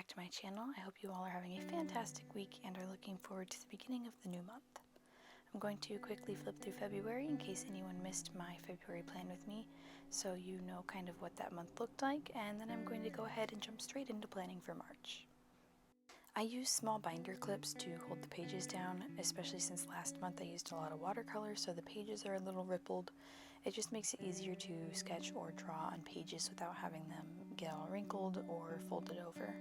back to my channel. I hope you all are having a fantastic week and are looking forward to the beginning of the new month. I'm going to quickly flip through February in case anyone missed my February plan with me, so you know kind of what that month looked like, and then I'm going to go ahead and jump straight into planning for March. I use small binder clips to hold the pages down, especially since last month I used a lot of watercolor, so the pages are a little rippled. It just makes it easier to sketch or draw on pages without having them get all wrinkled or folded over.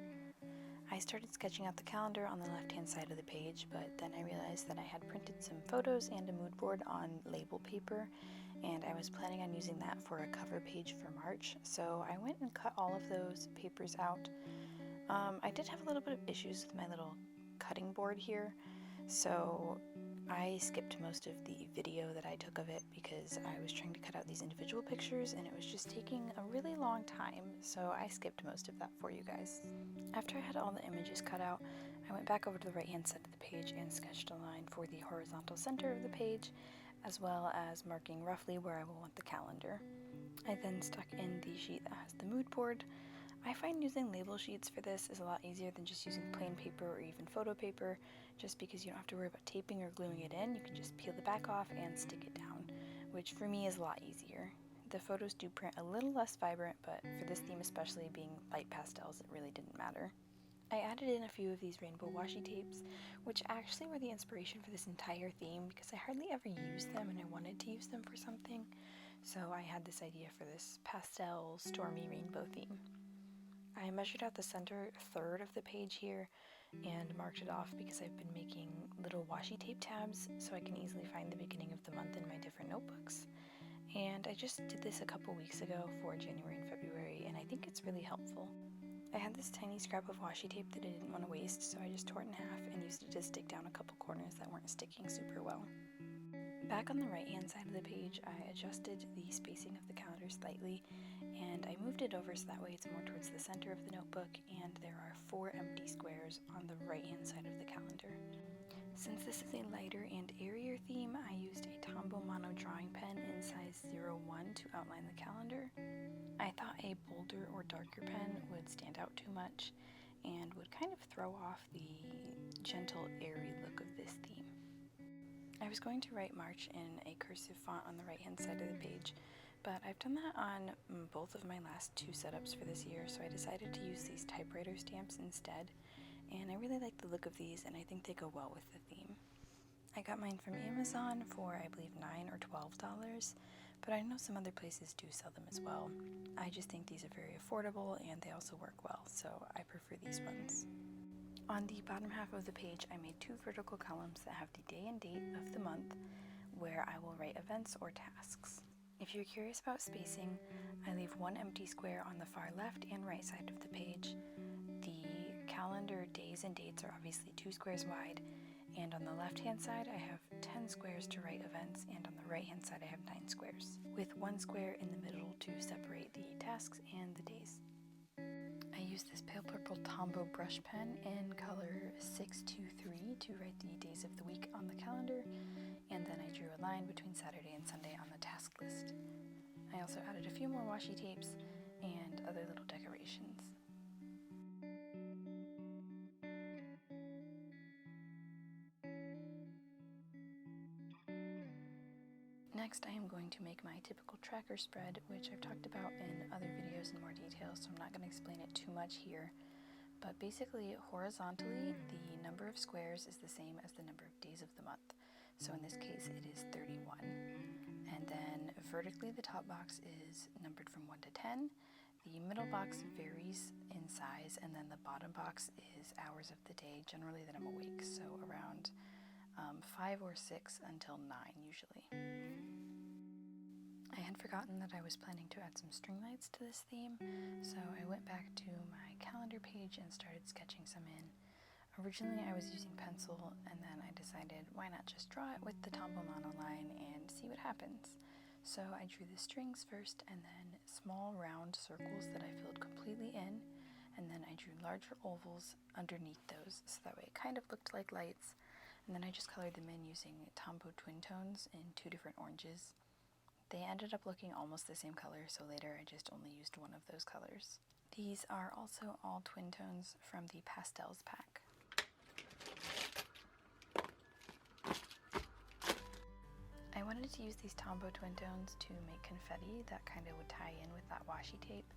I started sketching out the calendar on the left-hand side of the page, but then I realized that I had printed some photos and a mood board on label paper, and I was planning on using that for a cover page for March, so I went and cut all of those papers out. I did have a little bit of issues with my little cutting board here, so I skipped most of the video that I took of it because I was trying to cut out these individual pictures and it was just taking a really long time, so I skipped most of that for you guys. After I had all the images cut out, I went back over to the right hand side of the page and sketched a line for the horizontal center of the page, as well as marking roughly where I will want the calendar. I then stuck in the sheet that has the mood board. I find using label sheets for this is a lot easier than just using plain paper or even photo paper, just because you don't have to worry about taping or gluing it in. You can just peel the back off and stick it down, which for me is a lot easier. The photos do print a little less vibrant, but for this theme especially, being light pastels, it really didn't matter. I added in a few of these rainbow washi tapes, which actually were the inspiration for this entire theme because I hardly ever use them and I wanted to use them for something, so I had this idea for this pastel stormy rainbow theme. I measured out the center third of the page here and marked it off because I've been making little washi tape tabs so I can easily find the beginning of the month in my different notebooks. And I just did this a couple weeks ago for January and February, and I think it's really helpful. I had this tiny scrap of washi tape that I didn't want to waste, so I just tore it in half and used it to stick down a couple corners that weren't sticking super well. Back on the right hand side of the page, I adjusted the spacing of the calendar slightly and I moved it over so that way it's more towards the center of the notebook, and there are 4 empty squares on the right hand side of the calendar. Since this is a lighter and airier theme, I used a Tombow mono drawing pen in size 01 to outline the calendar. I thought a bolder or darker pen would stand out too much and would kind of throw off the gentle, airy look of this theme. I was going to write March in a cursive font on the right hand side of the page, but I've done that on both of my last 2 setups for this year, so I decided to use these typewriter stamps instead, and I really like the look of these and I think they go well with the theme. I got mine from Amazon for I believe $9 or $12, but I know some other places do sell them as well. I just think these are very affordable and they also work well, so I prefer these ones. On the bottom half of the page, I made 2 vertical columns that have the day and date of the month where I will write events or tasks. If you're curious about spacing, I leave 1 empty square on the far left and right side of the page. The calendar days and dates are obviously 2 squares wide, and on the left hand side I have 10 squares to write events, and on the right hand side I have 9 squares, with 1 square in the middle to separate the tasks and the days. I used this pale purple Tombow brush pen in color 623 to write the days of the week on the calendar, and then I drew a line between Saturday and Sunday on the task list. I also added a few more washi tapes and other little decorations. Next, I am going to make my typical tracker spread, which I've talked about in other videos in more detail, so I'm not going to explain it too much here. But basically, horizontally, the number of squares is the same as the number of days of the month. So in this case, it is 31. And then vertically, the top box is numbered from 1 to 10. The middle box varies in size, and then the bottom box is hours of the day, generally that I'm awake, so around 5 or 6 until 9 usually. I had forgotten that I was planning to add some string lights to this theme, so I went back to my calendar page and started sketching some in. Originally I was using pencil, and then I decided why not just draw it with the Tombow mono line and see what happens. So I drew the strings first and then small round circles that I filled completely in, and then I drew larger ovals underneath those so that way it kind of looked like lights, and then I just colored them in using Tombow twin tones in 2 different oranges. They ended up looking almost the same color, so later I just only used one of those colors. These are also all twin tones from the Pastels pack. I wanted to use these Tombow twin tones to make confetti that kind of would tie in with that washi tape,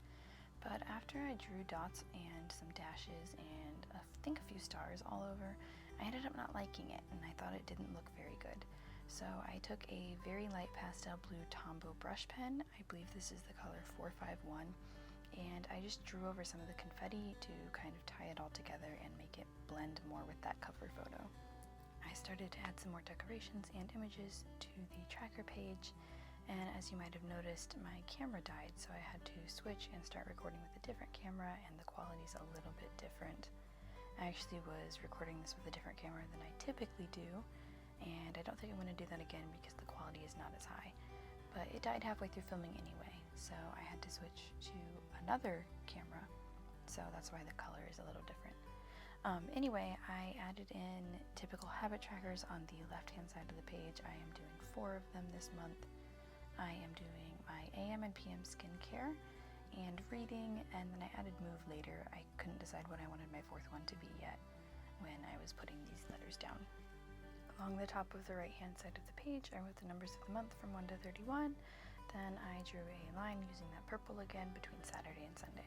but after I drew dots and some dashes and I think a few stars all over, I ended up not liking it and I thought it didn't look very good. So I took a very light pastel blue Tombow brush pen, I believe this is the color 451, and I just drew over some of the confetti to kind of tie it all together and make it blend more with that cover photo. I started to add some more decorations and images to the tracker page, and as you might have noticed, my camera died, so I had to switch and start recording with a different camera, and the quality's a little bit different. I actually was recording this with a different camera than I typically do, and I don't think I'm going to do that again because the quality is not as high. But it died halfway through filming anyway, so I had to switch to another camera, so that's why the color is a little different. Anyway, I added in typical habit trackers on the left-hand side of the page. I am doing 4 of them this month. I am doing my AM and PM skincare and reading, and then I added move later. I couldn't decide what I wanted my 4th one to be yet when I was putting these letters down. Along the top of the right-hand side of the page, I wrote the numbers of the month from 1 to 31. Then I drew a line using that purple again between Saturday and Sunday.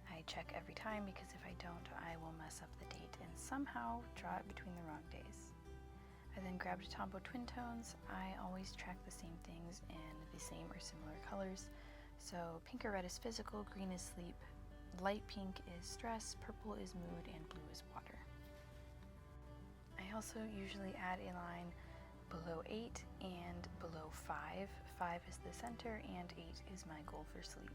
I check every time because if I don't, I will mess up the date and somehow draw it between the wrong days. I then grabbed Tombow twin tones. I always track the same things in the same or similar colors. So pink or red is physical, green is sleep, light pink is stress, purple is mood, and blue is water. I also usually add a line below 8 and below 5. 5 is the center and 8 is my goal for sleep.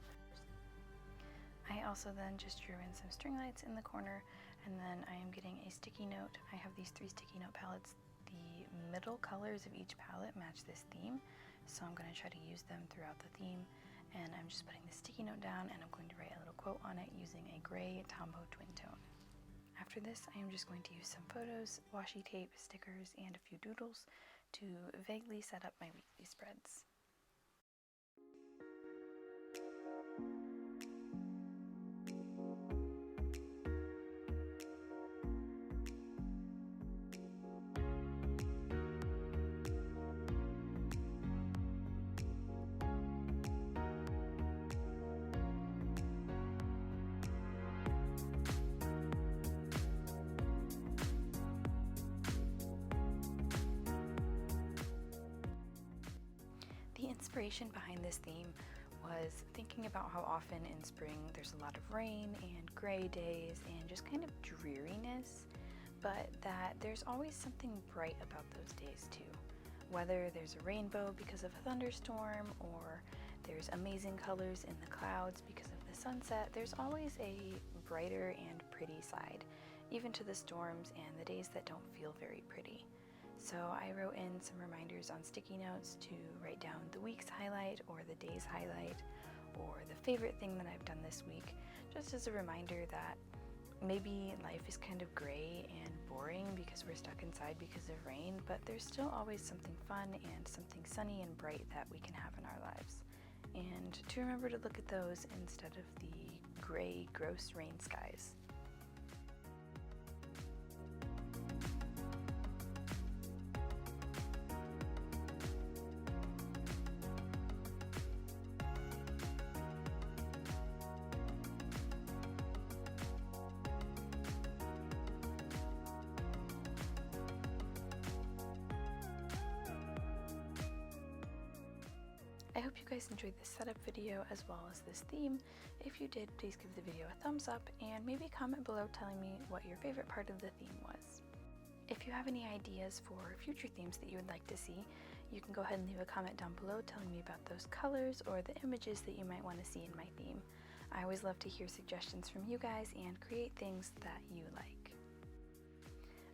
I also then just drew in some string lights in the corner, and then I am getting a sticky note. I have these 3 sticky note palettes. The middle colors of each palette match this theme, so I'm going to try to use them throughout the theme, and I'm just putting the sticky note down and I'm going to write a little quote on it using a gray Tombow twin tone. After this, I am just going to use some photos, washi tape, stickers, and a few doodles to vaguely set up my weekly spreads. The inspiration behind this theme was thinking about how often in spring there's a lot of rain and gray days and just kind of dreariness, but that there's always something bright about those days too. Whether there's a rainbow because of a thunderstorm or there's amazing colors in the clouds because of the sunset, there's always a brighter and pretty side, even to the storms and the days that don't feel very pretty. So I wrote in some reminders on sticky notes to write down the week's highlight or the day's highlight or the favorite thing that I've done this week, just as a reminder that maybe life is kind of gray and boring because we're stuck inside because of rain, but there's still always something fun and something sunny and bright that we can have in our lives. And to remember to look at those instead of the gray, gross rain skies. I hope you guys enjoyed this setup video as well as this theme. If you did, please give the video a thumbs up and maybe comment below telling me what your favorite part of the theme was. If you have any ideas for future themes that you would like to see, you can go ahead and leave a comment down below telling me about those colors or the images that you might want to see in my theme. I always love to hear suggestions from you guys and create things that you like.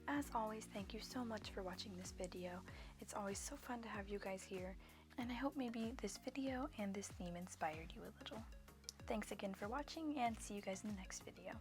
As always, thank you so much for watching this video. It's always so fun to have you guys here, and I hope maybe this video and this theme inspired you a little. Thanks again for watching, and see you guys in the next video.